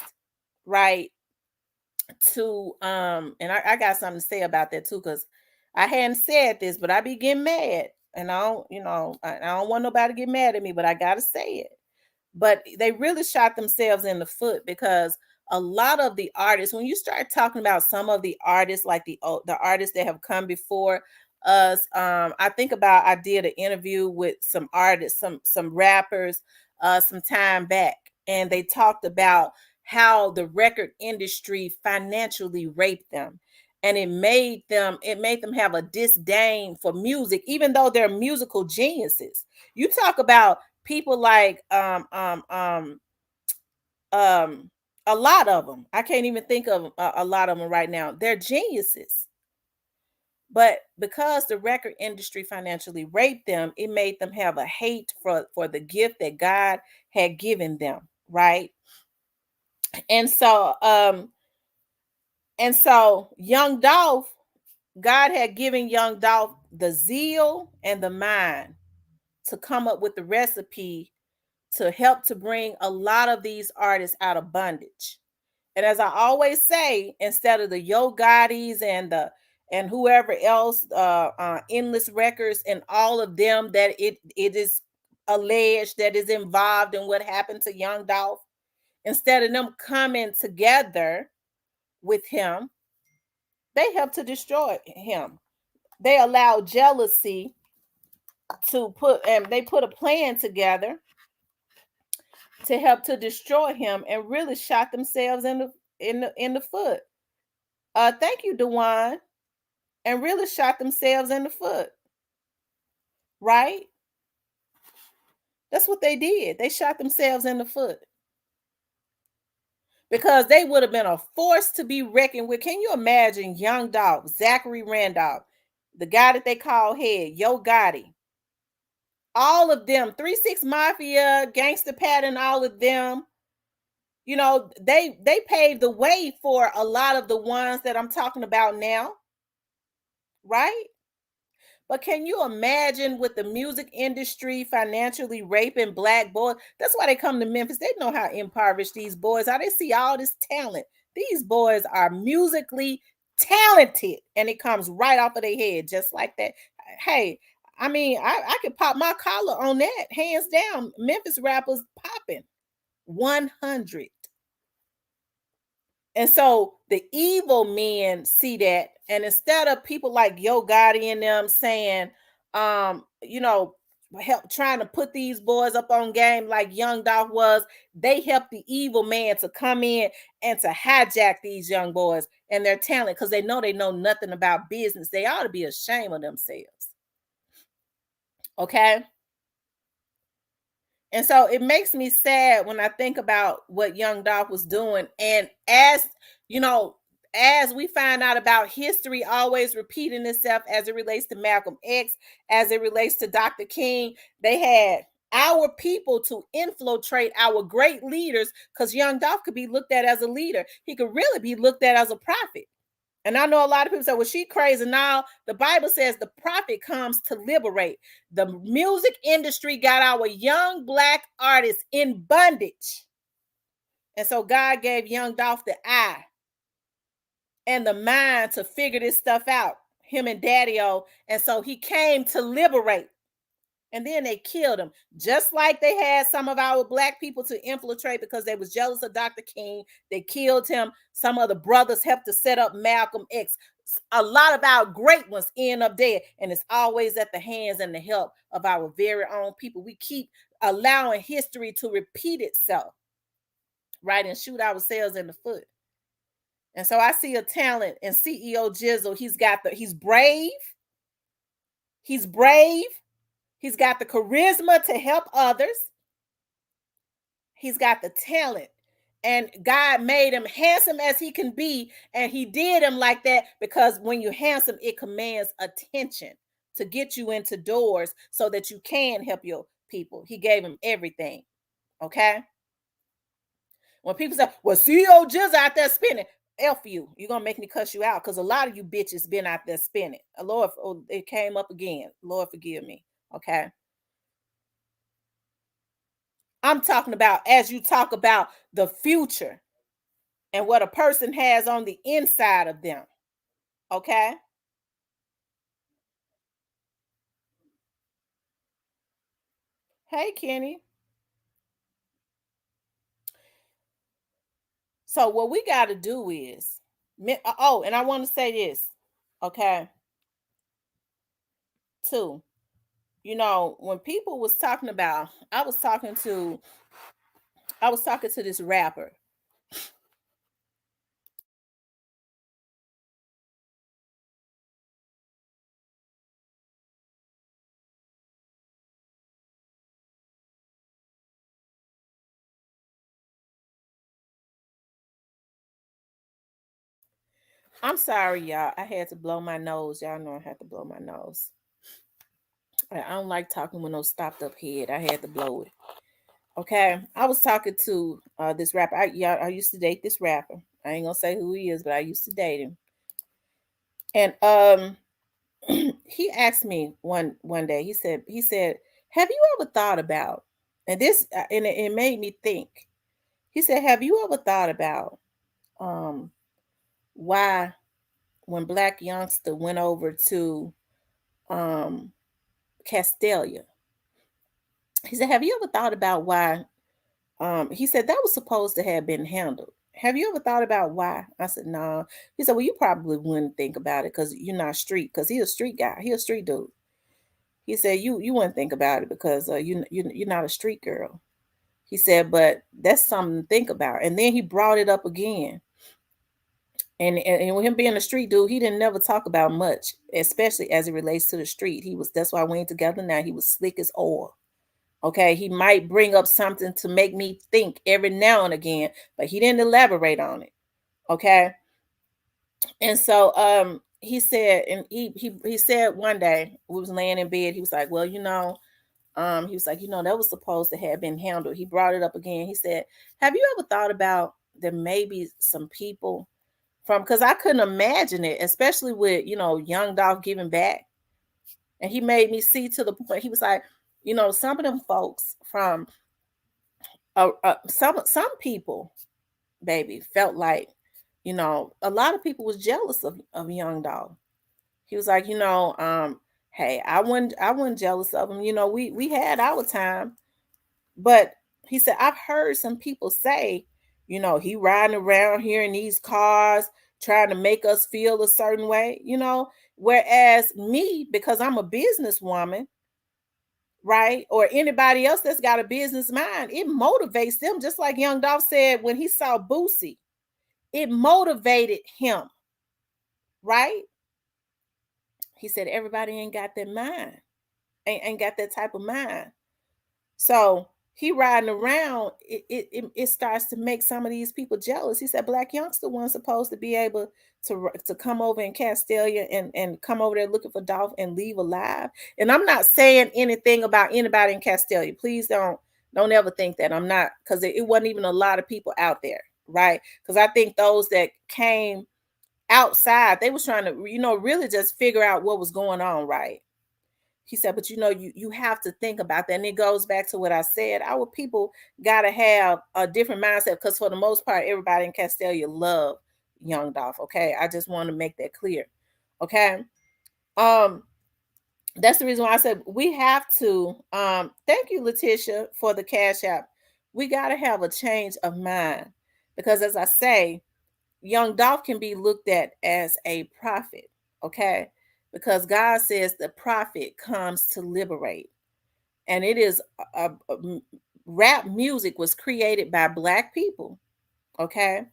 right? To and I got something to say about that too, because I hadn't said this, but I be getting mad. And I don't, I don't want nobody to get mad at me, but I gotta say it. But they really shot themselves in the foot because a lot of the artists, when you start talking about some of the artists, like the artists that have come before us, I think about I did an interview with some artists, some rappers, some time back, and they talked about how the record industry financially raped them, and it made them have a disdain for music, even though they're musical geniuses. You talk about people like um a lot of them. I can't even think of a lot of them right now. They're geniuses. But because the record industry financially raped them, it made them have a hate for the gift that God had given them, right? And so Young Dolph, God had given Young Dolph the zeal and the mind to come up with the recipe to help to bring a lot of these artists out of bondage. And as I always say, instead of the Yo Gottis and whoever else, Endless Records and all of them that it is alleged that is involved in what happened to Young Dolph, instead of them coming together with him, they helped to destroy him. They allowed jealousy to put a plan together to help to destroy him and really shot themselves in the foot. Thank you, Dewan. And really shot themselves in the foot, right? That's what they did. They shot themselves in the foot because they would have been a force to be reckoned with. Can you imagine Young Dolph, Zachary Randolph, the guy that they call head, Yo Gotti, all of them, 3 6 Mafia, Gangsta Pat, and all of them. They paved the way for a lot of the ones that I'm talking about now, right? But can you imagine with the music industry financially raping black boys? That's why they come to Memphis. They know how impoverished these boys are. They see all this talent. These boys are musically talented, and it comes right off of their head, just like that. Hey, I mean, I could pop my collar on that, hands down. Memphis rappers popping 100. And so the evil men see that, and instead of people like Yo Gotti and them saying, help trying to put these boys up on game like Young Dolph was, they help the evil man to come in and to hijack these young boys and their talent because they know nothing about business. They ought to be ashamed of themselves. Okay. And so it makes me sad when I think about what Young Dolph was doing. And you know, as we find out about history always repeating itself as it relates to Malcolm X, as it relates to Dr. King, they had our people to infiltrate our great leaders because Young Dolph could be looked at as a leader. He could really be looked at as a prophet. And I know a lot of people say, well, she crazy. Now, the Bible says the prophet comes to liberate. The music industry got our young black artists in bondage. And so God gave Young Dolph the eye and the mind to figure this stuff out, him and Daddy-O. And so he came to liberate. And then they killed him, just like they had some of our black people to infiltrate because they was jealous of Dr. King. They killed him. Some of the brothers helped to set up Malcolm X. A lot of our great ones end up dead, and it's always at the hands and the help of our very own people. We keep allowing history to repeat itself, right, and shoot ourselves in the foot. And so I see a talent in CEO Jizzle. He's brave. He's brave. He's got the charisma to help others. He's got the talent. And God made him handsome as he can be. And he did him like that because when you're handsome, it commands attention to get you into doors so that you can help your people. He gave him everything. Okay. When people say, well, CEO Jizz out there spinning, F you. You're going to make me cuss you out because a lot of you bitches been out there spinning. Lord, oh, it came up again. Lord, forgive me. Okay. I'm talking about as you talk about the future and what a person has on the inside of them. Okay. Hey, Kenny. So, what we got to do is, oh, and I want to say this. Okay. Too. When people was talking about, I was talking to this rapper. I'm sorry, y'all. I had to blow my nose. Y'all know I had to blow my nose. I don't like talking with no stopped up head. I had to blow it. Okay. I was talking to this rapper. I used to date this rapper. I ain't gonna say who he is, but I used to date him. And he asked me one day, he said, have you ever thought about, and this and it made me think. He said, have you ever thought about um why when Black Youngster went over to um Castelia. He said, have you ever thought about why? He said that was supposed to have been handled. Have you ever thought about why? I said, no. Nah. He said, well, you probably wouldn't think about it because you're not street, because he's a street guy. He's a street dude. He said, you wouldn't think about it because you're not a street girl. He said, but that's something to think about. And then he brought it up again. And with him being a street dude, he didn't never talk about much, especially as it relates to the street. That's why we ain't together now. He was slick as oil. Okay, he might bring up something to make me think every now and again, but he didn't elaborate on it. Okay. And so he said, and he said one day we was laying in bed, he was like, well, he was like, that was supposed to have been handled. He brought it up again. He said, have you ever thought about there maybe some people because I couldn't imagine it, especially with Young Dolph giving back. And he made me see to the point. He was like, some of them folks from some people, baby, felt like, a lot of people was jealous of Young Dolph. He was like, hey, I wasn't jealous of him. We had our time. But he said, I've heard some people say, he riding around here in these cars trying to make us feel a certain way, whereas me, because I'm a businesswoman, right? Or anybody else that's got a business mind, it motivates them. Just like Young Dolph said when he saw Boosie, it motivated him, right? He said, everybody ain't got that mind, ain't got that type of mind. So he riding around, it starts to make some of these people jealous. He said Black Youngster wasn't supposed to be able to come over in Castelia and come over there looking for Dolph and leave alive. And I'm not saying anything about anybody in Castelia. Please don't ever think that. I'm not, because it wasn't even a lot of people out there, right? Because I think those that came outside, they was trying to, really just figure out what was going on, right? He said, but you have to think about that. And it goes back to what I said. Our people got to have a different mindset because for the most part, everybody in Castelia love Young Dolph. Okay. I just want to make that clear. Okay. That's the reason why I said we have to, thank you, Letitia, for the Cash App. We got to have a change of mind because as I say, Young Dolph can be looked at as a prophet. Okay. Because God says the prophet comes to liberate. And it is rap music was created by Black people. Okay.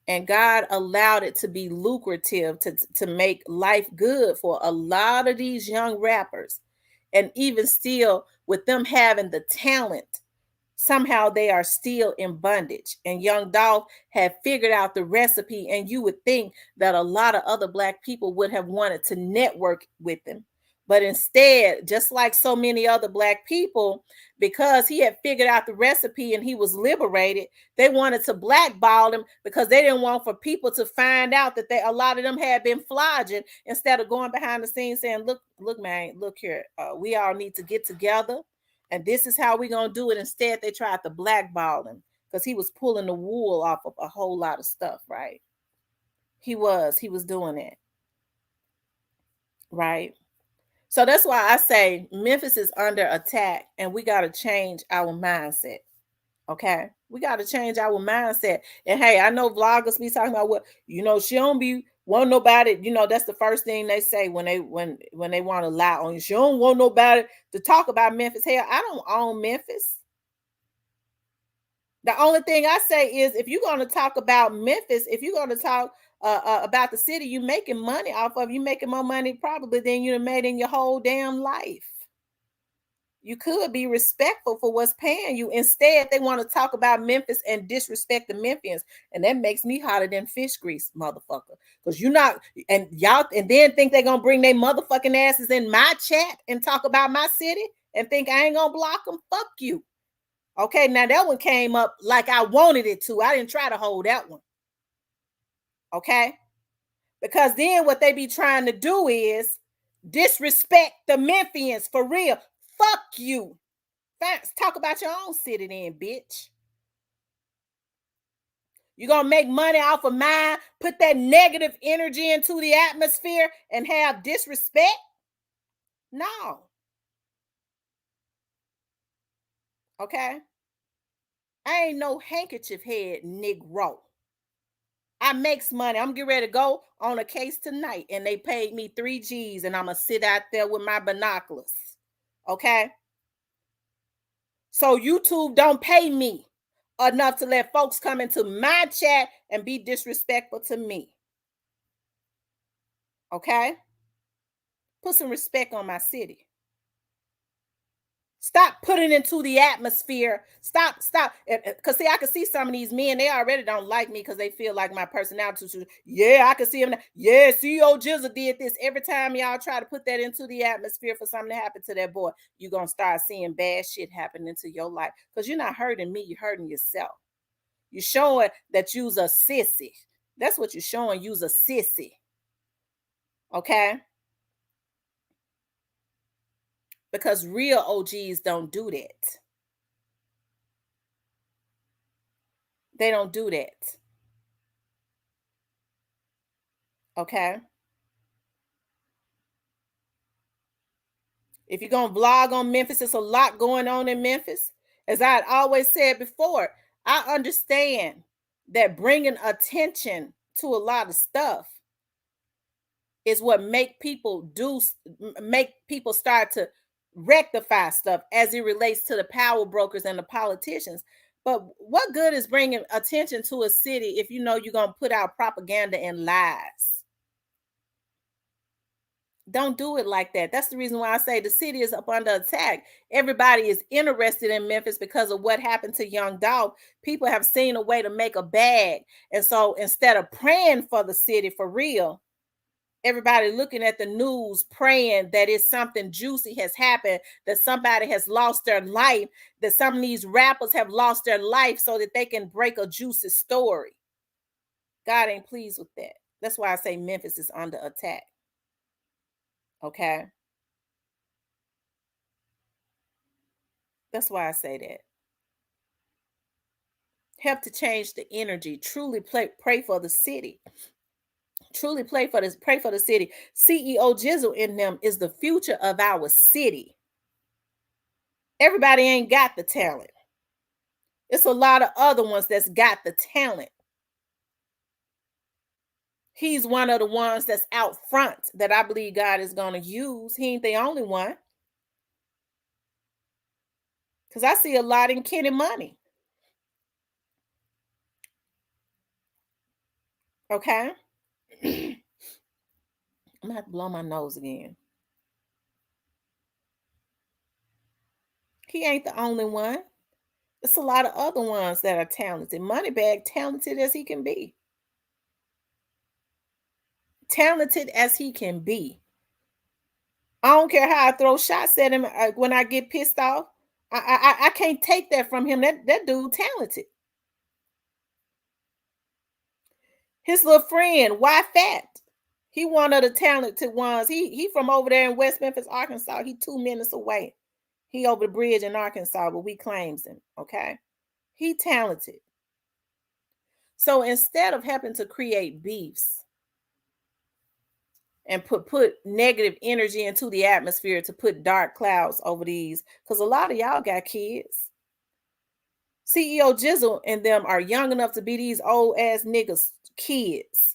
And God allowed it to be lucrative to make life good for a lot of these young rappers. And even still, with them having the talent, somehow they are still in bondage. And Young Dolph had figured out the recipe, and you would think that a lot of other Black people would have wanted to network with him. But instead, just like so many other Black people, because he had figured out the recipe and he was liberated, they wanted to blackball him because they didn't want for people to find out that a lot of them had been flogging, instead of going behind the scenes saying, look, man, look here, we all need to get together, and this is how we're going to do it. Instead, they tried to blackball him because he was pulling the wool off of a whole lot of stuff, right? He was doing it, right? So that's why I say Memphis is under attack, and we got to change our mindset. Okay, we got to change our mindset. And hey, I know vloggers be talking about, what, she don't be want nobody. That's the first thing they say when they want to lie on you. She don't want nobody to talk about Memphis. Hell, I don't own Memphis. The only thing I say is, if you're going to talk about Memphis, if you're going to talk about the city you making money off of, you making more money probably than you made in your whole damn life. You could be respectful for what's paying you. Instead, they want to talk about Memphis and disrespect the Memphians. And that makes me hotter than fish grease, motherfucker. Because you're not, and y'all, and then think they're going to bring their motherfucking asses in my chat and talk about my city and think I ain't going to block them. Fuck you. Okay, now that one came up like I wanted it to. I didn't try to hold that one. Okay? Because then what they be trying to do is disrespect the Memphians for real. Fuck you. Thanks. Talk about your own city then, bitch. You're going to make money off of mine, put that negative energy into the atmosphere, and have disrespect? No. Okay? I ain't no handkerchief head Negro. I makes money. I'm getting ready to go on a case tonight, and they paid me 3 G's, and I'm going to sit out there with my binoculars. Okay? So YouTube don't pay me enough to let folks come into my chat and be disrespectful to me. Okay? Put some respect on my city. Stop putting into the atmosphere. Stop. Because see, I can see some of these men, they already don't like me because they feel like my personality. Yeah, I can see them. Yeah, CEO Jizzle did this. Every time y'all try to put that into the atmosphere for something to happen to that boy, you're going to start seeing bad shit happening to your life. Because you're not hurting me, you're hurting yourself. You're showing that you's a sissy. That's what you're showing. You's a sissy. Okay? Because real OGs don't do that. They don't do that. Okay? If you're going to vlog on Memphis, there's a lot going on in Memphis. As I had always said before, I understand that bringing attention to a lot of stuff is what make people start to rectify stuff as it relates to the power brokers and the politicians. But what good is bringing attention to a city if you know you're going to put out propaganda and lies? Don't do it like that. That's the reason why I say the city is up under attack. Everybody is interested in Memphis because of what happened to Young Dolph. People have seen a way to make a bag. And so instead of praying for the city for real, everybody looking at the news praying that it's something juicy has happened, that somebody has lost their life, that some of these rappers have lost their life so that they can break a juicy story. God ain't pleased with that. That's why I say Memphis is under attack. Okay? That's why I say that. Help to change the energy. Truly pray for the city. Truly pray for the city. CEO Jizzle in them is the future of our city. Everybody ain't got the talent. It's a lot of other ones that's got the talent. He's one of the ones that's out front that I believe God is going to use. He ain't the only one. Because I see a lot in Kenny Money. Okay. I'm gonna have to blow my nose again. He ain't the only one. It's a lot of other ones that are talented. Moneybag, talented as he can be. Talented as he can be. I don't care how I throw shots at him when I get pissed off. I can't take that from him. That dude talented. His little friend, why fat? He one of the talented ones. He from over there in West Memphis, Arkansas. He 2 minutes away. He over the bridge in Arkansas, but we claims him. Okay, he talented. So instead of having to create beefs and put negative energy into the atmosphere to put dark clouds over these, because a lot of y'all got kids. CEO Jizzle and them are young enough to be these old ass niggas kids.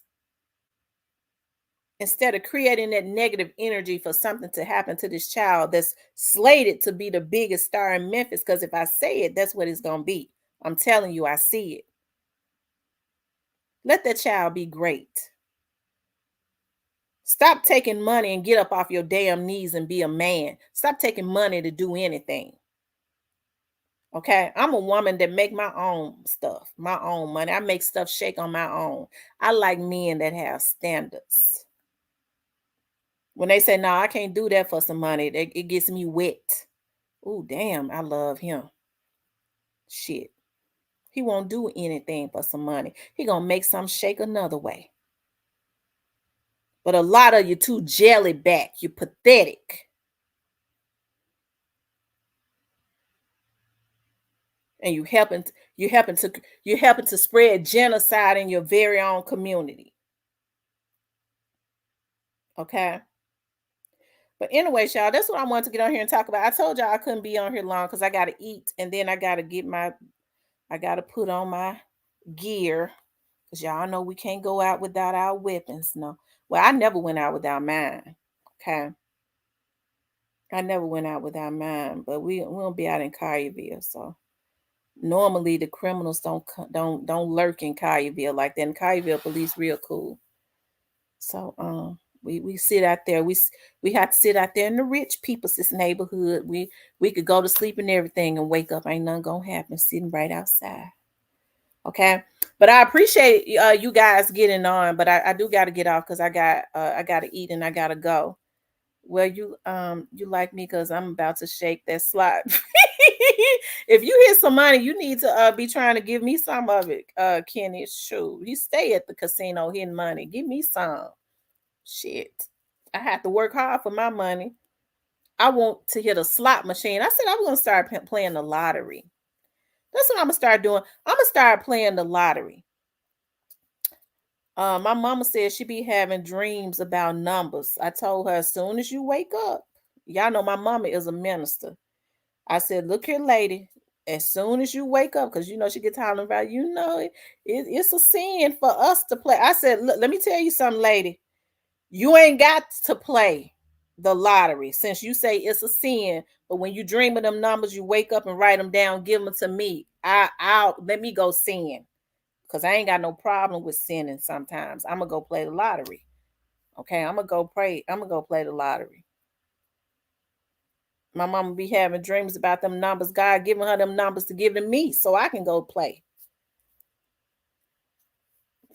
Instead of creating that negative energy for something to happen to this child that's slated to be the biggest star in Memphis, because if I say it, that's what it's gonna be. I'm telling you, I see it. Let that child be great. Stop taking money and get up off your damn knees and be a man. Stop taking money to do anything. Okay, I'm a woman that make my own stuff, my own money. I make stuff shake on my own. I like men that have standards. When they say, no, I can't do that for some money, it gets me wet. Oh, damn, I love him. Shit. He won't do anything for some money. He gonna make some shake another way. But a lot of you too jelly back. You're pathetic. And you helping to spread genocide in your very own community. Okay. But anyway, y'all, that's what I wanted to get on here and talk about. I told y'all I couldn't be on here long because I gotta eat and then I gotta put on my gear. Because y'all know we can't go out without our weapons. No. Well, I never went out without mine. Okay. I never went out without mine, but we won't be out in Collierville. So normally the criminals don't lurk in Collierville like that. In Collierville, police real cool. So we sit out there. We have to sit out there in the rich people's neighborhood. We could go to sleep and everything and wake up. Ain't nothing gonna happen sitting right outside. Okay. But I appreciate you guys getting on, but I do got to get off because I got to eat and I gotta go. Well, you like me because I'm about to shake that slot. If you hit some money, you need to be trying to give me some of it, Kenny. Shoot, you stay at the casino hitting money. Give me some. Shit. I have to work hard for my money. I want to hit a slot machine. I said I'm gonna start playing the lottery. That's what I'm gonna start doing. I'm gonna start playing the lottery. My mama said she be having dreams about numbers. I told her as soon as you wake up, y'all know my mama is a minister. I said, look here, lady, as soon as you wake up, because you know she gets hollering about, it's a sin for us to play. I said, look, let me tell you something, lady. You ain't got to play the lottery since you say it's a sin. But when you dream of them numbers, you wake up and write them down, give them to me. I'll let me go sin. Because I ain't got no problem with sinning sometimes. I'm gonna go play the lottery. Okay, I'm gonna go pray. I'm gonna go play the lottery. My mama be having dreams about them numbers. God giving her them numbers to give to me so I can go play.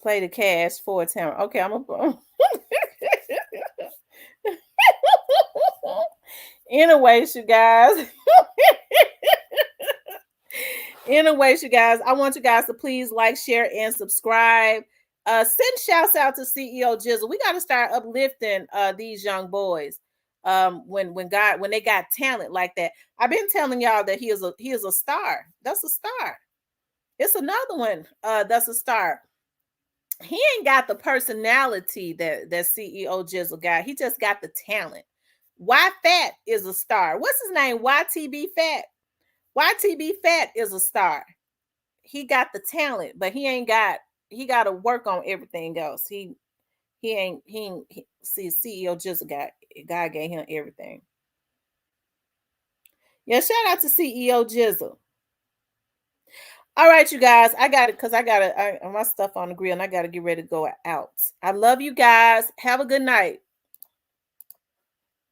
Play the cash for a time. Okay, I'm gonna anyways, you guys. Anyways, you guys, I want you guys to please like, share, and subscribe. Send shouts out to CEO Jizzle. We got to start uplifting these young boys. When they got talent like that. I've been telling y'all that he is a star. That's a star. It's another one that's a star. He ain't got the personality that CEO Jizzle got. He just got the talent. Y Fat is a star. What's his name? YTB Fat. YTB Fat is a star. He got the talent, but he got to work on everything else. He see CEO just God gave him everything. Yeah, shout out to CEO Jizzle. All right, you guys. I got it because my stuff on the grill and I got to get ready to go out. I love you guys. Have a good night.